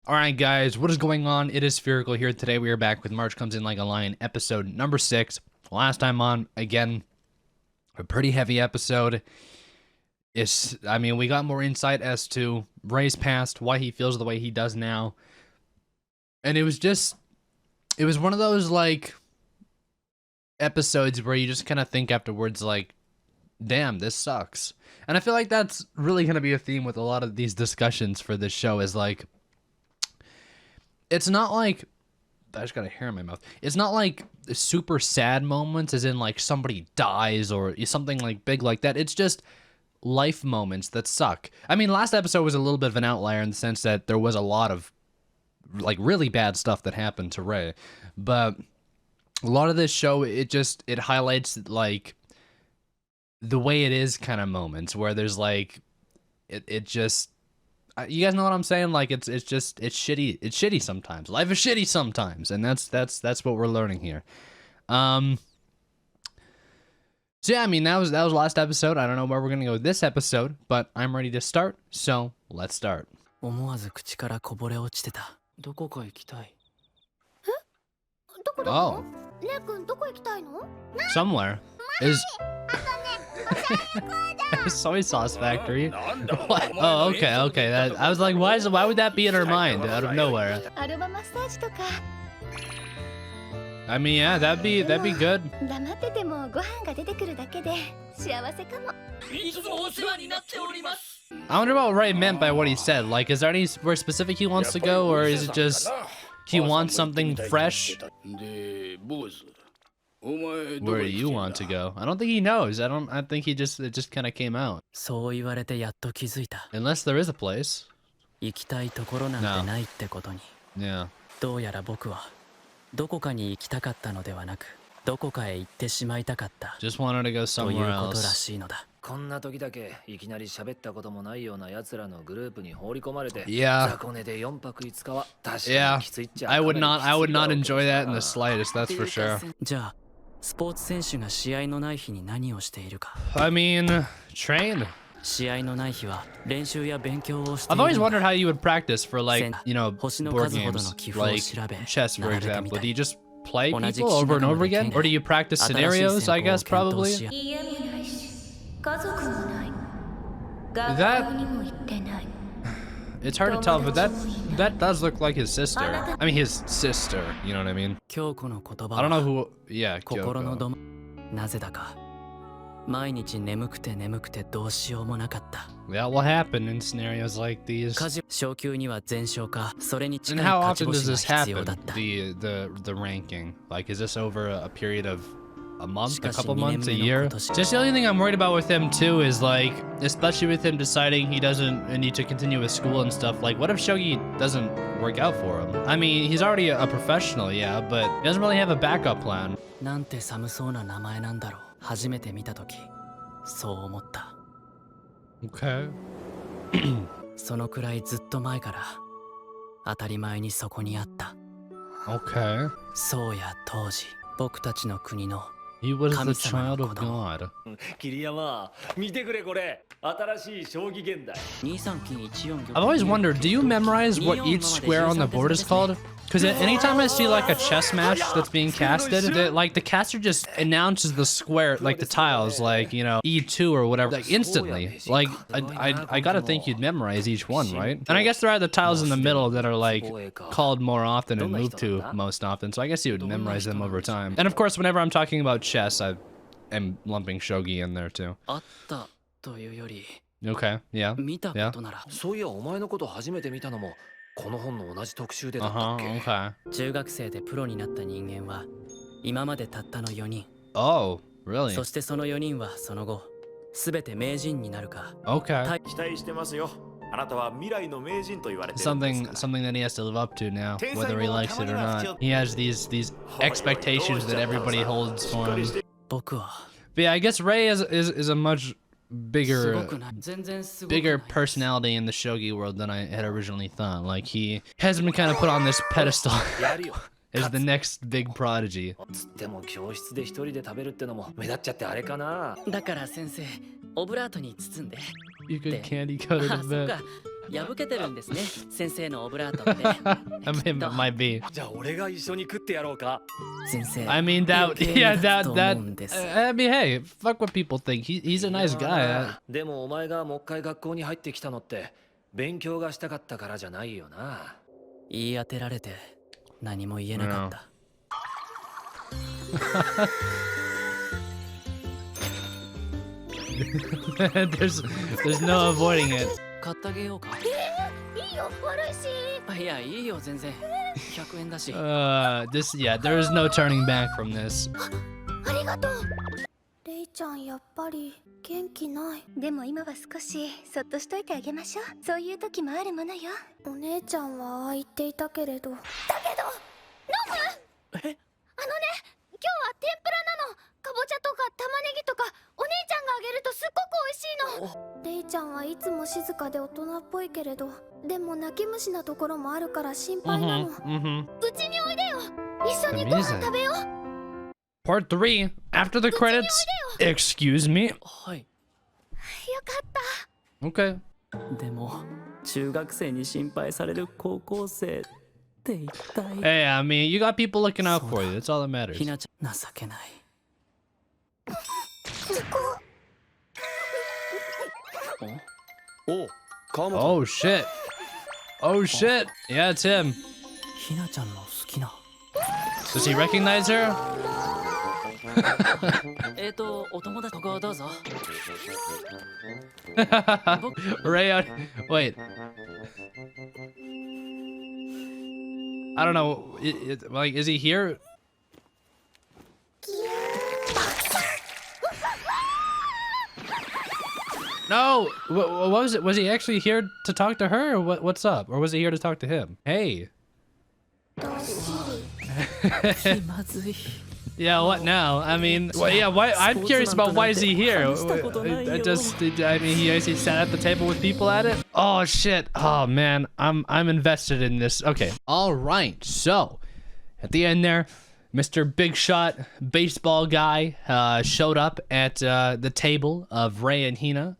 Alright guys, what is going on? It is Spherical here. Today we are back with March Comes In Like a Lion, episode number 6. Last time on, again, a pretty heavy episode. We got more insight as to Ray's past, why he feels the way he does now. And it was one of those, like, episodes where you just kind of think afterwards, like, damn, this sucks. And I feel like that's really going to be a theme with a lot of these discussions for this show is, like, it's not like, I just got a hair in my mouth. It's not like super sad moments as in like somebody dies or something like big like that. It's just life moments that suck. I mean, last episode was a little bit of an outlier in the sense that there was a lot of like really bad stuff that happened to Ray. But a lot of this show, it highlights like the way it is kind of moments where there's like, it just, you guys know what I'm saying? Like it's shitty. It's shitty sometimes. Life is shitty sometimes, and that's what we're learning here. So yeah, I mean that was last episode. I don't know where we're gonna go with this episode, but I'm ready to start. So let's start. Oh, somewhere is. Soy sauce factory. What? Oh, okay. That I was like, why would that be in her mind out of nowhere? I mean, yeah, that'd be good. I wonder what Ray meant by what he said. Like, is there anywhere specific he wants to go, or is it just he wants something fresh? Where do you want to go? I don't think he knows. I think it just kind of came out. Unless there is a place. No. Yeah. Just wanted to go somewhere else. Yeah. Yeah. I would not enjoy that in the slightest, that's for sure. I mean, train. I've always wondered how you would practice for, like, you know, board games, like chess, for example. Do you just play people over and over again? Or do you practice scenarios, I guess, probably? It's hard to tell, but that does look like his sister. I mean, his sister, you know what I mean? I don't know who, yeah, Kyoko. That will happen in scenarios like these. And how often does this happen, the ranking? Like, is this over a period of a month, a couple months, a year? Just the only thing I'm worried about with him too is like, especially with him deciding he doesn't need to continue with school and stuff, like what if Shogi doesn't work out for him? I mean, he's already a professional, yeah, but he doesn't really have a backup plan. Okay. Okay. He was the child of God. I've always wondered, do you memorize what each square on the board is called? Because anytime I see like a chess match that's being casted, the caster just announces the square, like the tiles, like, you know, E2 or whatever, like instantly. Like, I gotta think you'd memorize each one, right? And I guess there are the tiles in the middle that are like called more often and moved to most often, so I guess you would memorize them over time. And of course, whenever I'm talking about chess, I am lumping shogi in there too. Okay, yeah, yeah. Okay. Oh, really? Okay. Something that he has to live up to now, whether he likes it or not. He has these expectations that everybody holds for him. But yeah, I guess Ray is a much bigger personality in the shogi world than I had originally thought. Like, he has been kind of put on this pedestal as the next big prodigy. You could candy coat it a bit. 破けてるんですね、先生のオブラートって。I mean, it might be. じゃあ俺が一緒に食ってやろうか。先生、 I mean, that, 余計 yeah, 目立つ that, と that, 思うんです。 I mean, hey, fuck what people think. He's a nice guy. でもお前がもう一回学校に入ってきたのって勉強がしたかったからじゃないよな。言い当てられて何も言えなかった。There's no avoiding it. 買ってあげようか。いいよ、悪いし。いや、いいよ、全然。100円だし。Yeah, there is no turning back from this. ありがとう。レイちゃん、やっぱり元気ない。でも今は少しそっとしといてあげましょう。そういう時もあるものよ。お姉ちゃんはああ言っていたけれど。だけど、ノブ！今日は天ぷらなの。かぼちゃとか玉ねぎとかお姉ちゃんがあげるとすっごく美味しいの。レイちゃんはいつも静かで大人っぽいけれど、でも泣き虫なところもあるから心配なの。うちにおいでよ。一緒にご飯食べよう。Part 3, after the credits. Excuse me. はい。よかった。Okay. でも、中学生に心配される高校生って一体。Hey, I mean, you got people looking out for you. That's all that matters. ひなちゃん、情けない。おう、川本。 Oh shit. Oh shit. Yeah, it's him. ひなちゃんの好きな。Does he recognize her? お友達、ここどうぞ。Ray, wait. I don't know. Like, is he here? No. What was it? Was he actually here to talk to her, or what's up? Or was he here to talk to him? Hey. 気まずい。 Yeah, what now? I mean, well, yeah, why? I'm curious about why is he here? I mean, he sat at the table with people at it. Oh shit! Oh man, I'm invested in this. Okay. All right. So, at the end there, Mr. Big Shot baseball guy showed up at the table of Ray and Hina.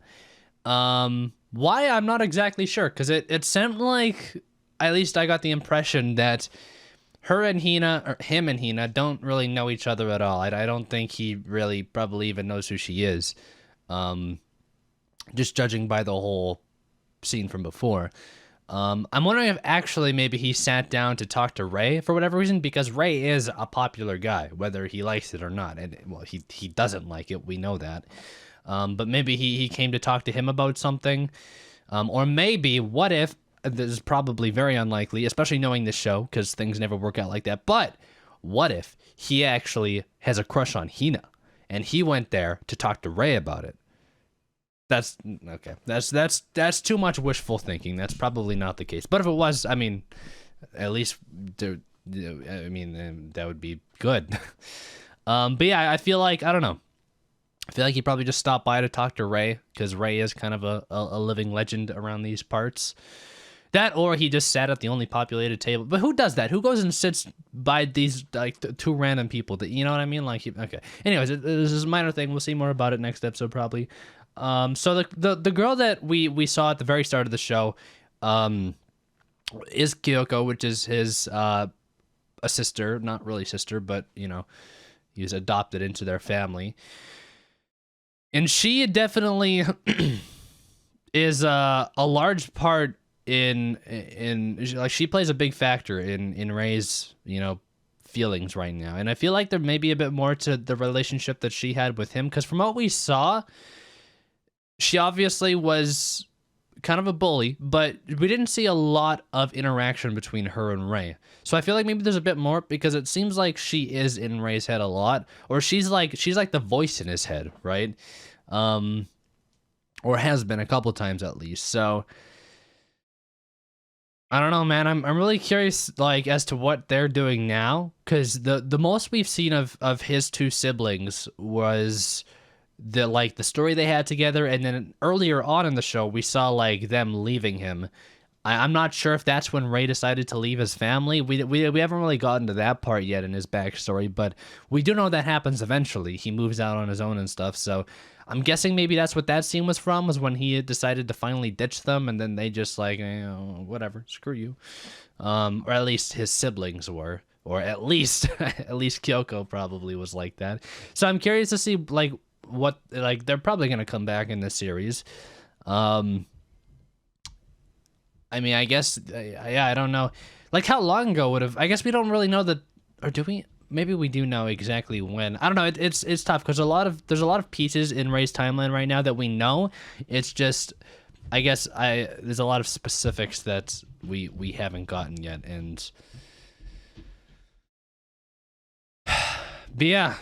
Why? I'm not exactly sure, because it seemed like, at least I got the impression that her and Hina, or him and Hina, don't really know each other at all. I don't think he really probably even knows who she is. Just judging by the whole scene from before. I'm wondering if actually maybe he sat down to talk to Ray for whatever reason, because Ray is a popular guy, whether he likes it or not. And well, he doesn't like it, we know that. But maybe he came to talk to him about something. Or maybe, what if, this is probably very unlikely, especially knowing this show, because things never work out like that. But what if he actually has a crush on Hina, and he went there to talk to Ray about it? That's okay. That's too much wishful thinking. That's probably not the case. But if it was, I mean, at least that would be good. But yeah, I feel like, I don't know. I feel like he probably just stopped by to talk to Ray, because Ray is kind of a living legend around these parts. That, or he just sat at the only populated table. But who does that? Who goes and sits by these, like, two random people? That, you know what I mean? Like, okay. Anyways, this is a minor thing. We'll see more about it next episode, probably. So the girl that we saw at the very start of the show is Kyoko, which is his a sister. Not really sister, but, you know, he's adopted into their family. And she definitely is a large part in like, she plays a big factor in Ray's, you know, feelings right now. And I feel like there may be a bit more to the relationship that she had with him, because from what we saw, she obviously was kind of a bully, but we didn't see a lot of interaction between her and Ray. So I feel like maybe there's a bit more, because it seems like she is in Ray's head a lot, or she's like the voice in his head, right? Or has been a couple times at least. So I don't know, man. I'm really curious, like, as to what they're doing now, because the most we've seen of his two siblings was the story they had together, and then earlier on in the show we saw, like, them leaving him. I'm not sure if that's when Ray decided to leave his family. We haven't really gotten to that part yet in his backstory, but we do know that happens eventually. He moves out on his own and stuff, so I'm guessing maybe that's what that scene was from, was when he had decided to finally ditch them, and then they just like, whatever, screw you. Or at least his siblings were, or at least Kyoko probably was like that. So I'm curious to see like what, like, they're probably gonna come back in this series. I mean, I guess, yeah, I don't know. Like, how long ago would have, I guess we don't really know that, or do we? Maybe we do know exactly when. I don't know. It's tough because there's a lot of pieces in Ray's timeline right now that we know. It's just, I guess there's a lot of specifics that we haven't gotten yet, and but yeah,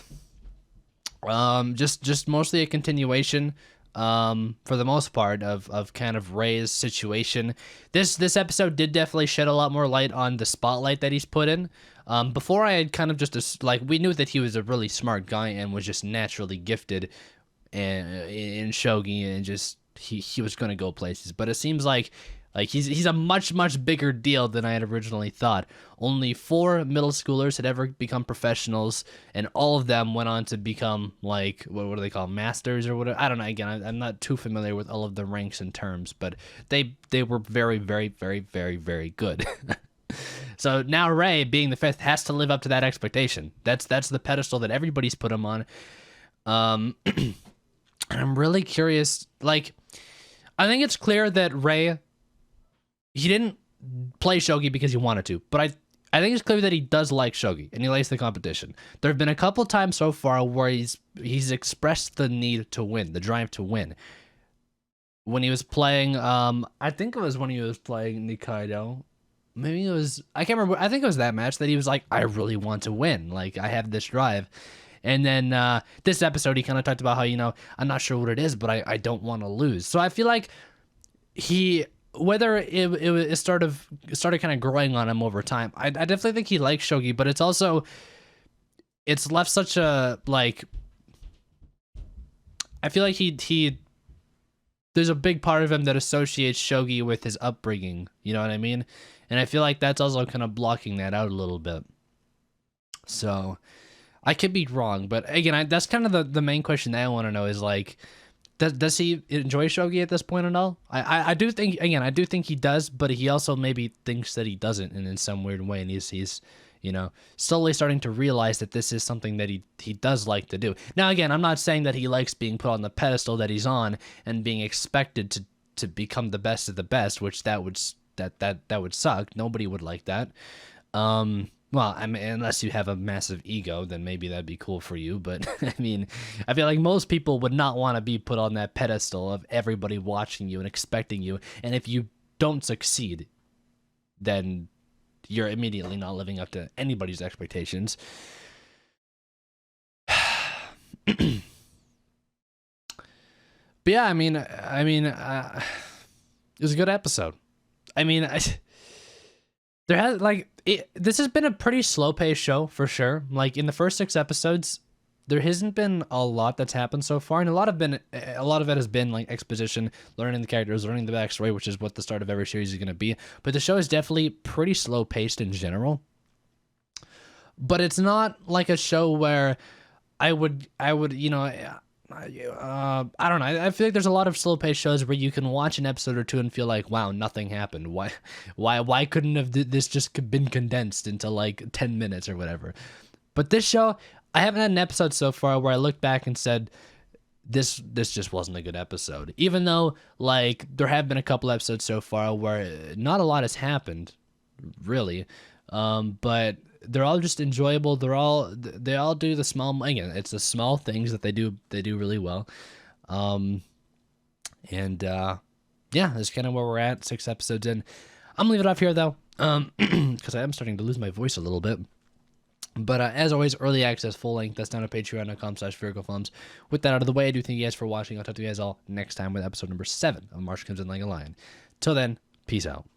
just mostly a continuation, for the most part, of kind of Ray's situation. This episode did definitely shed a lot more light on the spotlight that he's put in. Before, I had kind of just like, we knew that he was a really smart guy and was just naturally gifted in shogi, and just he was going to go places. But it seems like he's a much bigger deal than I had originally thought. Only 4 middle schoolers had ever become professionals, and all of them went on to become, like, what do they call, masters or whatever. I don't know. Again, I'm not too familiar with all of the ranks and terms, but they were very good. So now Ray, being the 5th, has to live up to that expectation. That's the pedestal that everybody's put him on. And I'm really curious. Like, I think it's clear that Ray, he didn't play shogi because he wanted to, but I think it's clear that he does like shogi and he likes the competition. There have been a couple times so far where he's expressed the need to win, the drive to win. When he was playing, I think it was when he was playing Nikaido. Maybe it was, I can't remember. I think it was that match that he was like, I really want to win. Like, I have this drive. And then this episode, he kind of talked about how, I'm not sure what it is, but I don't want to lose. So I feel like whether it started kind of growing on him over time, I definitely think he likes shogi, but it's left such a, like, I feel like there's a big part of him that associates shogi with his upbringing, you know what I mean? And I feel like that's also kind of blocking that out a little bit. So I could be wrong, but again, that's kind of the main question that I want to know is, like, does he enjoy shogi at this point at all? I do think, again, I do think he does, but he also maybe thinks that he doesn't, and in some weird way, and he's slowly starting to realize that this is something that he does like to do. Now, again, I'm not saying that he likes being put on the pedestal that he's on and being expected to become the best of the best, which that would suck. Nobody would like that. Well, I mean, unless you have a massive ego, then maybe that'd be cool for you. But I mean, I feel like most people would not want to be put on that pedestal of everybody watching you and expecting you. And if you don't succeed, then you're immediately not living up to anybody's expectations. But yeah, I mean, it was a good episode. I mean, this has been a pretty slow-paced show for sure. Like, in the first 6 episodes, there hasn't been a lot that's happened so far, and a lot of it has been like exposition, learning the characters, learning the backstory, which is what the start of every series is going to be. But the show is definitely pretty slow-paced in general. But it's not like a show where I would, I don't know. I feel like there's a lot of slow-paced shows where you can watch an episode or two and feel like, wow, nothing happened. Why couldn't have this just been condensed into like 10 minutes or whatever? But this show, I haven't had an episode so far where I looked back and said, this just wasn't a good episode. Even though, like, there have been a couple episodes so far where not a lot has happened, really. But they're all just enjoyable. They all do the small, again, it's the small things that they do really well. Yeah, that's kind of where we're at, 6 episodes in. I'm gonna leave it off here though, because I am starting to lose my voice a little bit. But as always, early access, full length, that's down at patreon.com/SphericalFilms. With that out of the way, I do thank you guys for watching. I'll talk to you guys all next time with episode number 7 of Marsh Comes In Like a Lion. Till then, peace out.